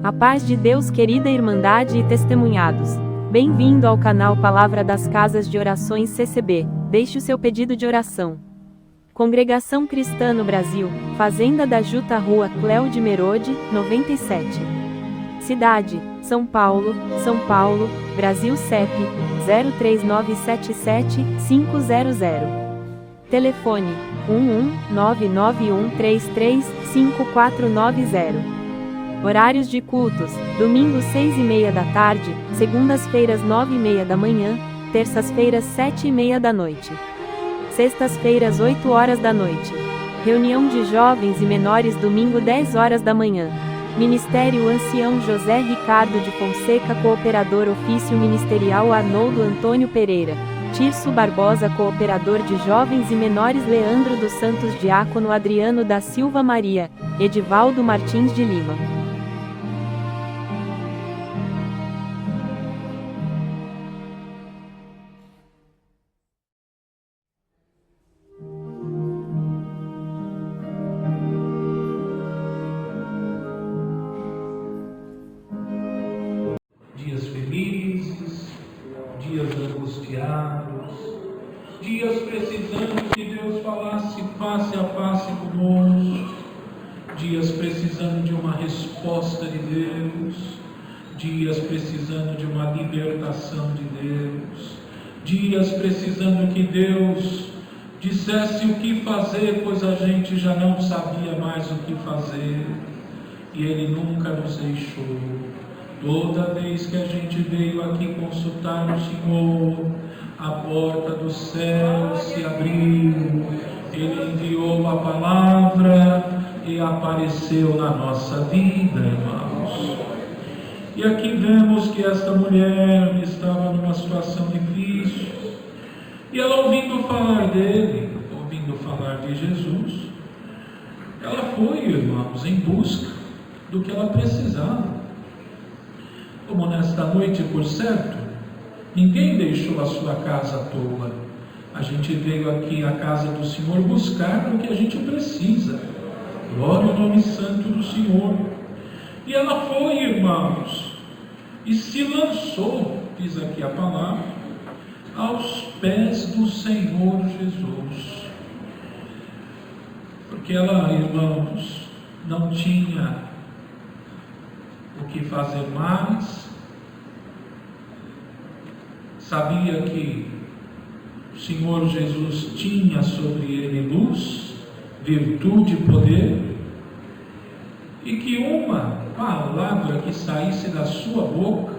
A paz de Deus, querida Irmandade e testemunhados. Bem-vindo ao canal Palavra das Casas de Orações CCB. Deixe o seu pedido de oração. Congregação Cristã no Brasil, Fazenda da Juta, Rua Cléo de Merode, 97. Cidade: São Paulo, Brasil. CEP: 03977-500. Telefone: 11991335490. Horários de cultos: domingo 6:30 da tarde, segundas-feiras 9:30 da manhã, terças-feiras 7:30 da noite. Sextas-feiras 8 horas da noite. Reunião de jovens e menores domingo 10 horas da manhã. Ministério Ancião José Ricardo de Fonseca, Cooperador Ofício Ministerial Arnoldo Antônio Pereira. Tirso Barbosa, Cooperador de Jovens e Menores Leandro dos Santos, Diácono Adriano da Silva Maria, Edivaldo Martins de Lima. Dias felizes, dias angustiados, dias precisando que Deus falasse face a face conosco, dias precisando de uma resposta de Deus, dias precisando de uma libertação de Deus, dias precisando que Deus dissesse o que fazer, pois a gente já não sabia mais o que fazer, e Ele nunca nos deixou. Toda vez que a gente veio aqui consultar o Senhor, a porta do céu se abriu, Ele enviou a palavra e apareceu na nossa vida, irmãos. E aqui vemos que esta mulher estava numa situação difícil, e ela, ouvindo falar dele, ouvindo falar de Jesus, ela foi, irmãos, em busca do que ela precisava. Como nesta noite, por certo, ninguém deixou a sua casa à toa. A gente veio aqui à casa do Senhor buscar o que a gente precisa. Glória ao nome santo do Senhor. E ela foi, irmãos, e se lançou, diz aqui a palavra, aos pés do Senhor Jesus. Porque ela, irmãos, não tinha o que fazer mais, sabia que o Senhor Jesus tinha sobre ele luz, virtude e poder, e que uma palavra que saísse da sua boca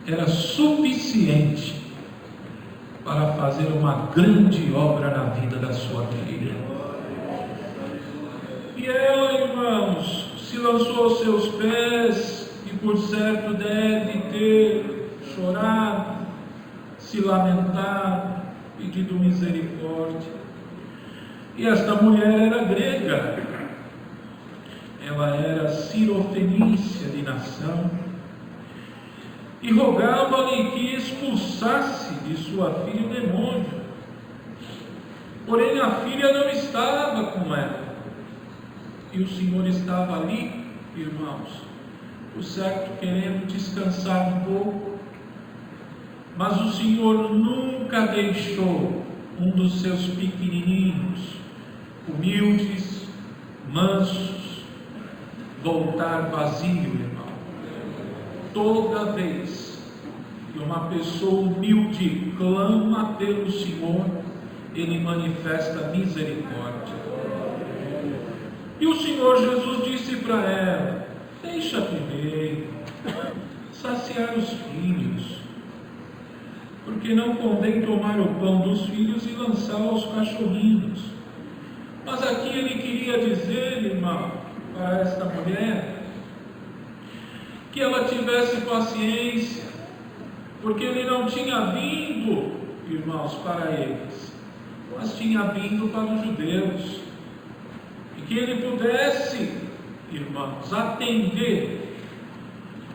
era suficiente para fazer uma grande obra na vida da sua filha. E ela, irmãos, se lançou aos seus pés, e por certo deve ter chorado, se lamentado, pedido misericórdia. E esta mulher era grega, ela era cirofenícia de nação, e rogava-lhe que expulsasse de sua filha o demônio. Porém a filha não estava com ela, e o Senhor estava ali, irmãos, por certo querendo descansar um pouco, mas o Senhor nunca deixou um dos seus pequenininhos, humildes, mansos, voltar vazio, irmão. Toda vez que uma pessoa humilde clama pelo Senhor, Ele manifesta misericórdia. E o Senhor Jesus disse para ela: deixa primeiro saciar os filhos, porque não convém tomar o pão dos filhos e lançá-lo aos cachorrinhos. Mas aqui ele queria dizer, irmão, para esta mulher, que ela tivesse paciência, porque ele não tinha vindo, irmãos, para eles, mas tinha vindo para os judeus. Que ele pudesse, irmãos, atender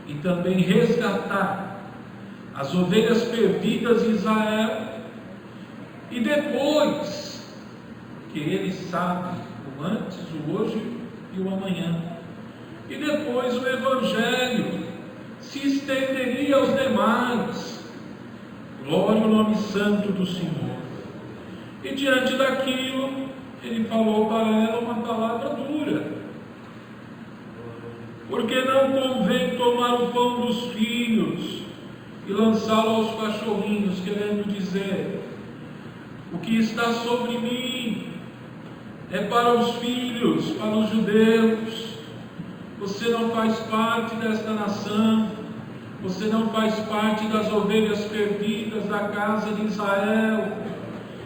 e também resgatar as ovelhas perdidas de Israel, e depois que ele sabe o antes, o hoje e o amanhã, e depois o Evangelho se estenderia aos demais. Glória ao nome santo do Senhor. E diante daquilo, ele falou para ela uma palavra dura. Porque não convém tomar o pão dos filhos e lançá-lo aos cachorrinhos, querendo dizer, o que está sobre mim é para os filhos, para os judeus. Você não faz parte desta nação, você não faz parte das ovelhas perdidas da casa de Israel.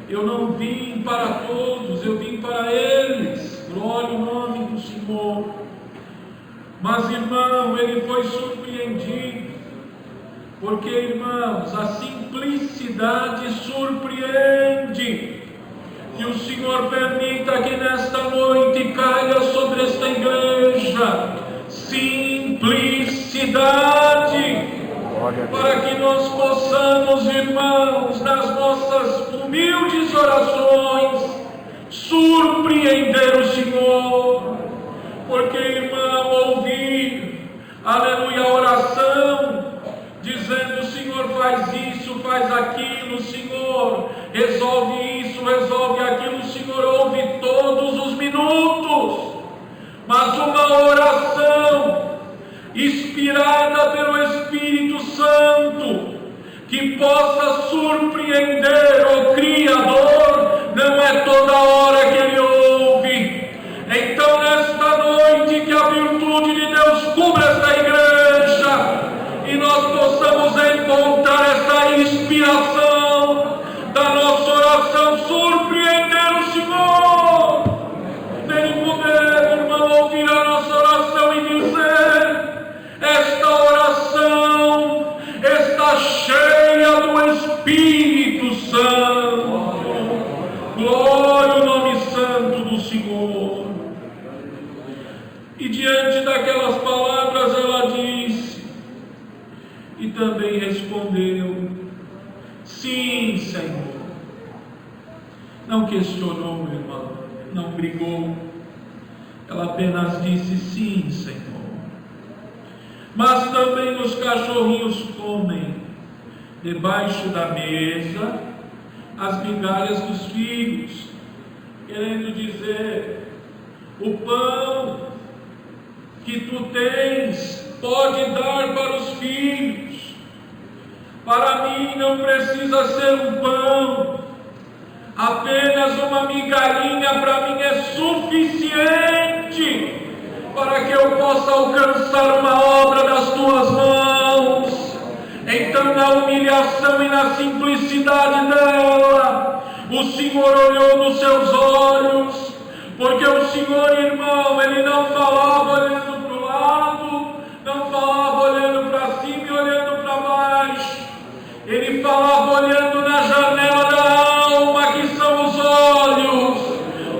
Eu não vim para todos, eu vim para eles. Glória ao nome do Senhor. Mas, irmão, ele foi surpreendido, porque, irmãos, a simplicidade surpreende. Que o Senhor permita que nesta noite caia sobre esta igreja simplicidade, para que nós possamos, irmãos, nas nossas humildes orações, surpreender o Senhor. Porque, irmão, ouvir, aleluia, a oração, dizendo, o Senhor faz isso, faz aquilo, o Senhor resolve isso, resolve aquilo, o Senhor ouve todos os minutos. Mas uma oração inspirada pelo Espírito Santo, que possa surpreender o Criador, não é toda hora que Ele ouve. Então, nesta noite, que a virtude de Deus cubra esta igreja, e nós possamos encontrar essa inspiração da nossa oração, surpreender o Senhor, dele poder, irmão, ouvir a nossa oração e dizer, esta oração está cheia do Espírito Santo. Glória ao nome santo do Senhor. E diante daquelas palavras ela disse, e também respondeu, sim, Senhor. Não questionou, irmão, não brigou, ela apenas disse, sim, Senhor. Mas também os cachorrinhos comem debaixo da mesa as migalhas dos filhos, querendo dizer, o pão que tu tens pode dar para os filhos. Para mim não precisa ser um pão, apenas uma migalhinha para mim é suficiente para que eu possa alcançar uma obra das tuas mãos. Então, na humilhação e na simplicidade dela, o Senhor olhou nos seus olhos, porque o Senhor, irmão, ele não falava olhando para o lado, não falava olhando para cima e olhando para baixo, ele falava olhando na janela da alma, que são os olhos.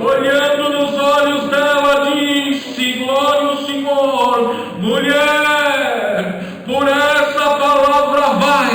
Olhando nos olhos dela, disse, glória ao Senhor, mulher, por essa palavra vai,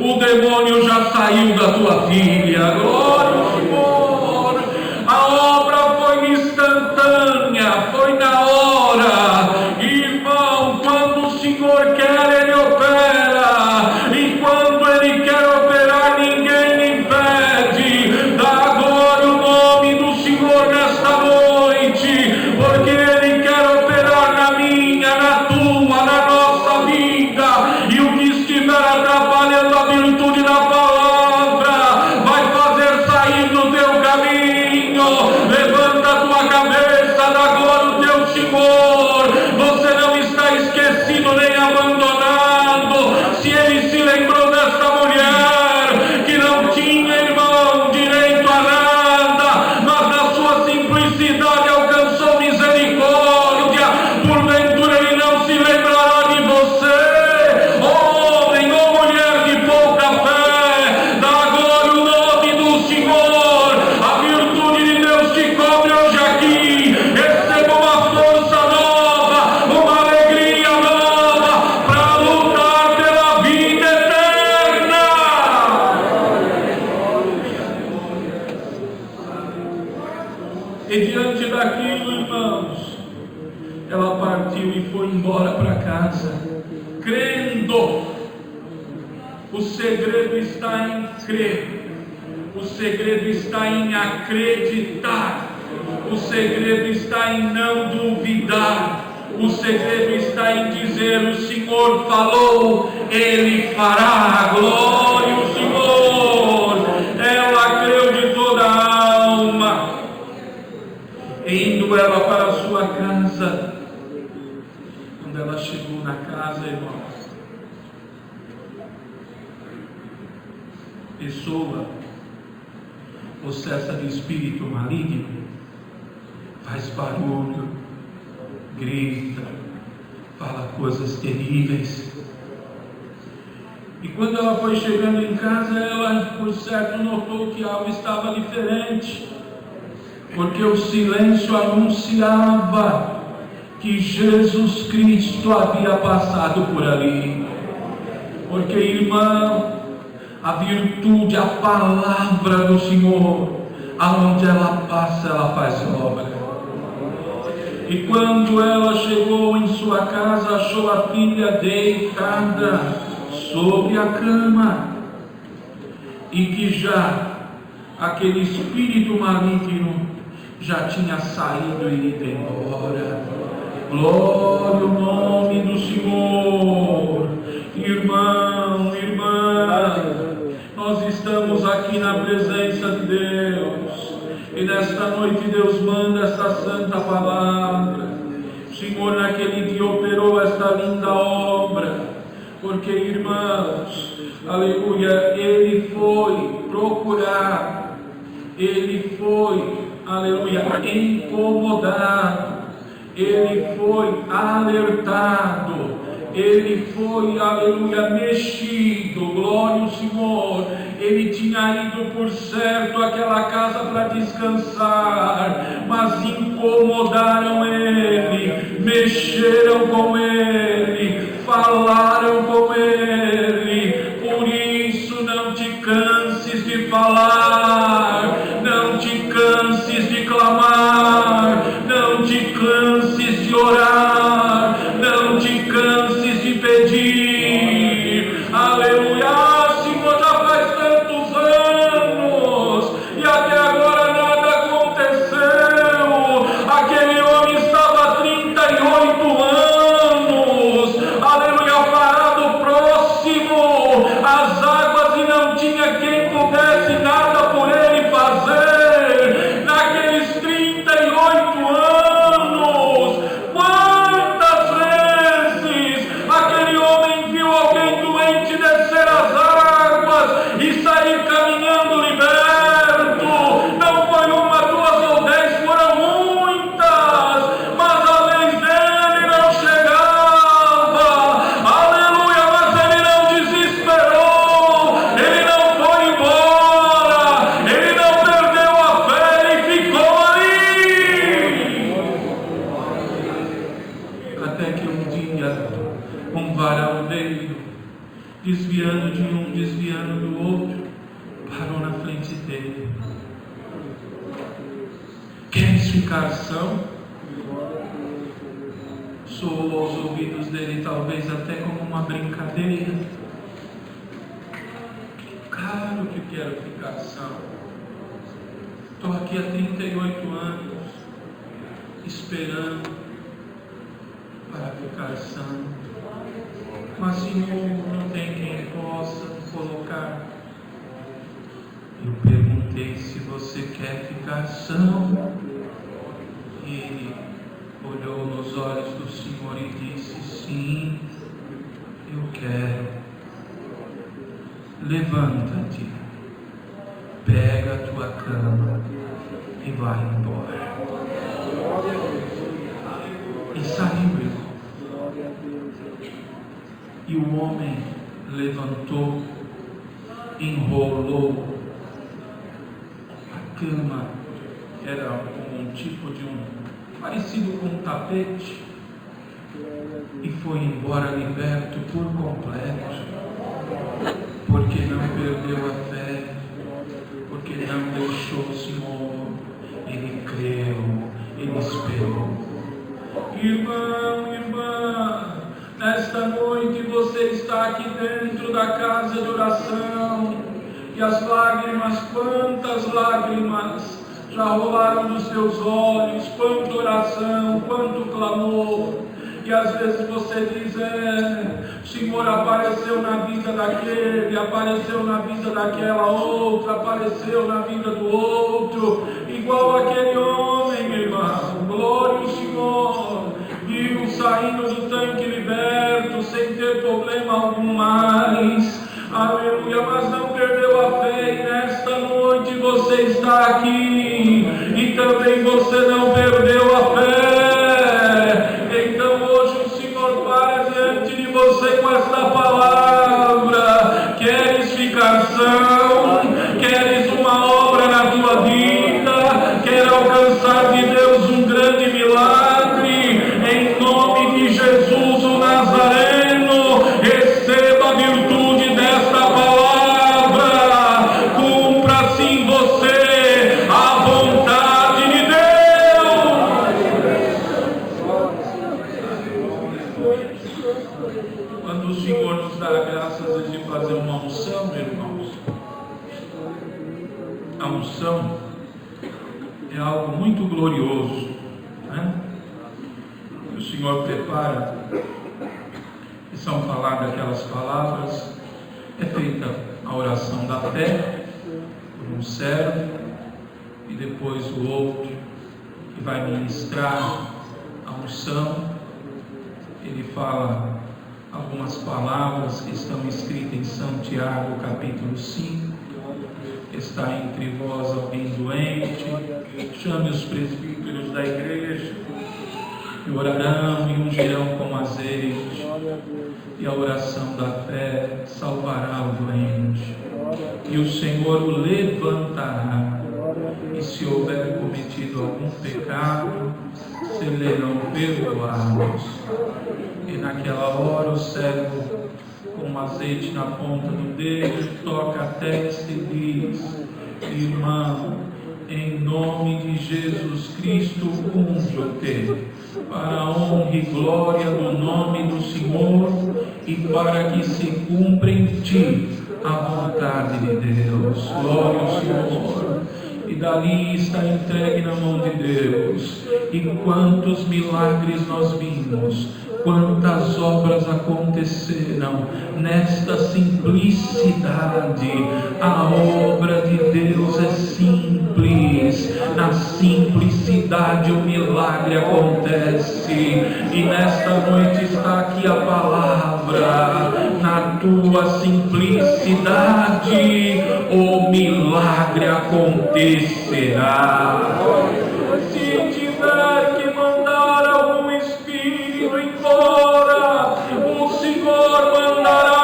o demônio já saiu da tua filha. Glória ao Senhor. A obra foi instantânea, foi na hora. Irmão, quando o Senhor quer, Ele opera, e quando Ele quer operar, ninguém impede. Dá glória ao nome do Senhor nesta noite, porque Ele quer operar na minha, na tua, na nossa vida, e o que estiver atrapalhando a virtude da palavra, vai fazer sair do teu caminho. Levanta a tua cabeça, dá glória ao teu Senhor. Você não está esquecido nem abandonado. Se Ele se lembrou desta mulher que não tinha, irmão, direito a nada, mas na sua simplicidade alcançou misericórdia, porventura Ele não se lembrará de você, homem ou mulher de pouca fé. Dá glória ao nome do Senhor. A virtude de Deus te cobre hoje aqui. Receba uma força nova, uma alegria nova para lutar pela vida eterna. E diante daquilo, irmãos, ela partiu e foi embora para casa, crendo. O segredo está em crer, o segredo está em acreditar, o segredo está em não duvidar, o segredo está em dizer: o Senhor falou, Ele fará. Glória ao Senhor. Ela creu de toda a alma. Indo ela para a sua casa, quando ela chegou na casa, irmãos, pessoa possessa de espírito maligno faz barulho, grita, fala coisas terríveis. E quando ela foi chegando em casa, ela por certo notou que algo estava diferente, porque o silêncio anunciava que Jesus Cristo havia passado por ali. Porque, irmão, a virtude, a palavra do Senhor, aonde ela passa, ela faz obra. E quando ela chegou em sua casa, achou a filha deitada sobre a cama, e que já aquele espírito maligno já tinha saído e ido embora. Glória ao nome do Senhor. Irmão, irmã, nós estamos aqui na presença de Deus, e nesta noite Deus manda esta santa palavra. O Senhor naquele dia operou esta linda obra, porque, irmãos, aleluia, Ele foi procurar, Ele foi, aleluia, incomodado, Ele foi alertado, Ele foi, aleluia, mexido. Glória ao Senhor. Ele tinha ido por certo àquela casa para descansar, mas incomodaram Ele, mexeram com Ele, falaram com Ele. Por isso não te canses de falar, não te canses de clamar, não te canses de orar, não te canses de pedir. Aleluia. Senhor, já faz tantos anos e até agora nada aconteceu. Aquele homem estava há 38 anos, aleluia, parado próximo às águas, e não tinha quem pudesse nada por ele fazer. Naqueles 38 anos, quantas vezes aquele homem viu alguém doente descer as águas e sair caminhando liberto? Não foi uma, duas ou 10, foram muitas, mas a vez dele não chegava. Aleluia, mas ele não desesperou, ele não foi embora, ele não perdeu a fé, ele ficou ali. Até que um dia, um varão veio, desviando de um, desviando do outro, parou na frente dele. Queres ficar são? Soou aos ouvidos dele, talvez até como uma brincadeira. Claro que quero ficar são. Estou aqui há 38 anos, esperando para ficar são. Mas, Senhor, não tem quem possa colocar. Eu perguntei se você quer ficar são. E ele olhou nos olhos do Senhor e disse: sim, eu quero. Levanta-te, pega a tua cama e vai embora. E saiu, irmão. E o homem levantou, enrolou a cama, era como um tipo de parecido com um tapete, e foi embora liberto por completo, porque não perdeu a fé, porque não deixou o Senhor, ele creu, ele esperou. Irmão, irmã, nesta noite você está aqui dentro da casa de oração, e as lágrimas, quantas lágrimas já rolaram dos seus olhos, quanta oração, quanto clamor. E às vezes você diz, o Senhor apareceu na vida daquele, apareceu na vida daquela outra, apareceu na vida do outro, igual aquele homem, meu irmão. Glória ao Senhor, viu saindo do tanque liberto, sem ter problema algum mais. Aleluia, mas não perdeu a fé, e nesta noite você está aqui, e também você não perdeu a fé. Então hoje o Senhor para diante de você com esta palavra. Queres ficar são? Queres uma obra na tua vida? Quer alcançar de Deus um grande milagre? Em nome de Jesus o Nazareno, receba a virtude desta palavra. Cumpra-se em você a vontade de Deus. Quando o Senhor nos dá a graça de fazer uma unção, meus irmãos, a unção é algo muito glorioso, né? O Senhor prepara, e são faladas aquelas palavras, é feita a oração da fé por um servo, e depois o outro que vai ministrar a unção, ele fala algumas palavras que estão escritas em São Tiago, capítulo 5. Está entre vós alguém doente, chame os presbíteros da igreja, e orarão e ungirão com azeite, e a oração da fé salvará o doente, e o Senhor o levantará, e se houver cometido algum pecado, serão perdoados. E naquela hora o servo, com azeite na ponta do dedo, toca a testa e diz: irmão, em nome de Jesus Cristo, unge-te, para a honra e glória do nome do Senhor, e para que se cumpra em ti a vontade de Deus. Glória ao Senhor. E dali está entregue na mão de Deus. E quantos milagres nós vimos, quantas obras aconteceram nesta simplicidade. A obra de Deus é simples, na simplicidade o milagre acontece. E nesta noite está aqui a palavra: na tua simplicidade o milagre acontecerá. Se tiver que mandar algum espírito embora, o Senhor mandará.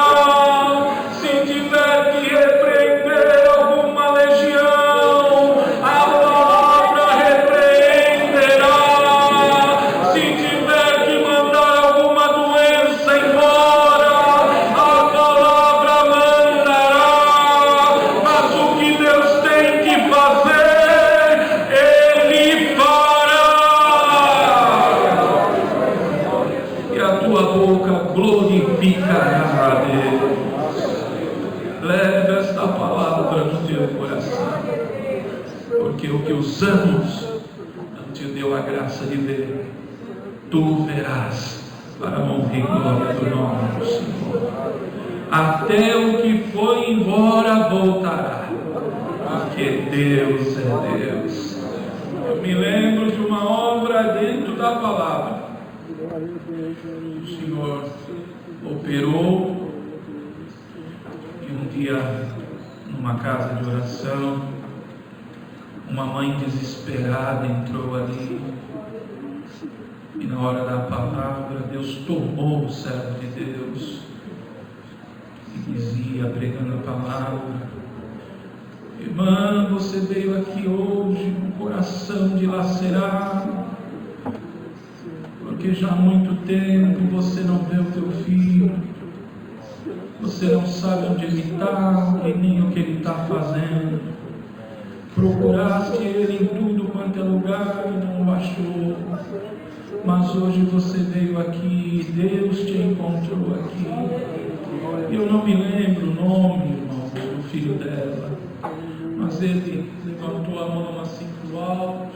Se tiver que repreender alguma legião, a palavra repreenderá. Se tiver que mandar alguma doença embora, a palavra mandará. Mas o que Deus tem que fazer, Ele fará. E a tua boca glorificará a Deus. Leve esta palavra no teu coração, porque o que os anos não te deu a graça de ver, tu verás, para a honra e glória do nome do Senhor. Até o que foi embora voltará, porque Deus é Deus. Eu me lembro de uma obra dentro da palavra. O Senhor operou, e um dia, numa casa de oração, uma mãe desesperada entrou ali, e na hora da palavra, Deus tomou o servo de Deus e dizia, pregando a palavra: irmã, você veio aqui hoje com o coração dilacerado, porque já há muito tempo você não vê o teu filho, você não sabe onde ele está e nem o que ele está fazendo. procuraste Ele em tudo quanto é lugar e não o achou. Mas hoje você veio aqui, Deus te encontrou aqui. Eu não me lembro o nome, irmão, do filho dela, mas ele levantou a mão assim para o alto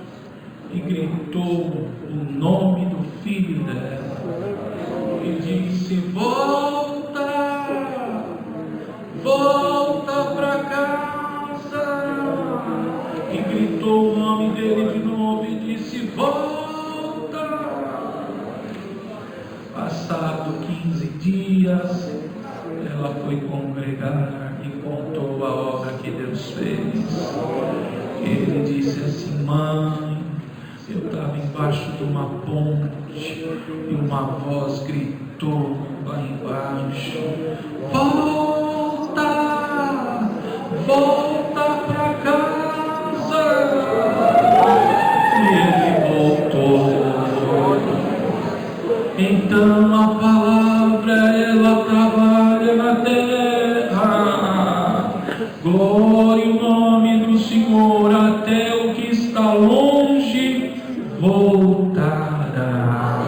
e gritou o nome do filho dela e disse: volta, volta para casa. E gritou o nome dele de novo e disse: volta. Passado 15 dias, ela foi congregar e contou a obra que Deus fez. Ele disse assim: mãe, eu estava embaixo de uma ponte e uma voz gritou lá embaixo: volta, volta para casa. E ele voltou. Então a palavra ela trabalha na terra. Glória o nome do Senhor, até o que está longe voltará.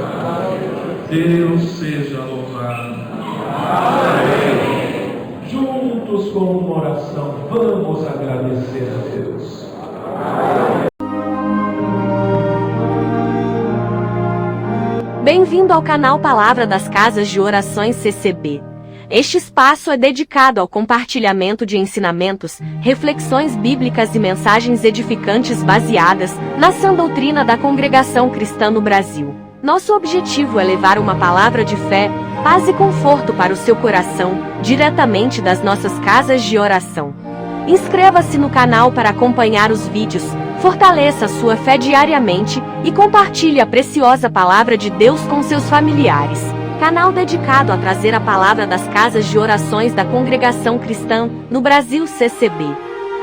Deus seja louvado. Juntos com uma oração, vamos agradecer a Deus. Bem-vindo ao canal Palavra das Casas de Orações CCB. Este espaço é dedicado ao compartilhamento de ensinamentos, reflexões bíblicas e mensagens edificantes baseadas na sã doutrina da congregação cristã no Brasil. Nosso objetivo é levar uma palavra de fé, paz e conforto para o seu coração, diretamente das nossas casas de oração. Inscreva-se no canal para acompanhar os vídeos, fortaleça sua fé diariamente e compartilhe a preciosa palavra de Deus com seus familiares. Canal dedicado a trazer a palavra das casas de orações da congregação cristã no Brasil CCB.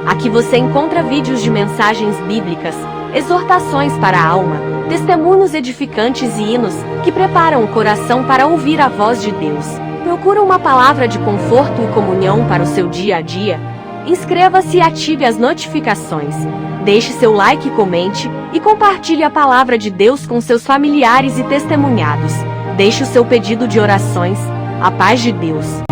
Aqui você encontra vídeos de mensagens bíblicas, exortações para a alma, testemunhos edificantes e hinos que preparam o coração para ouvir a voz de Deus. Procura uma palavra de conforto e comunhão para o seu dia a dia? Inscreva-se e ative as notificações. Deixe seu like, comente e compartilhe a palavra de Deus com seus familiares e testemunhados. Deixe o seu pedido de orações. A paz de Deus.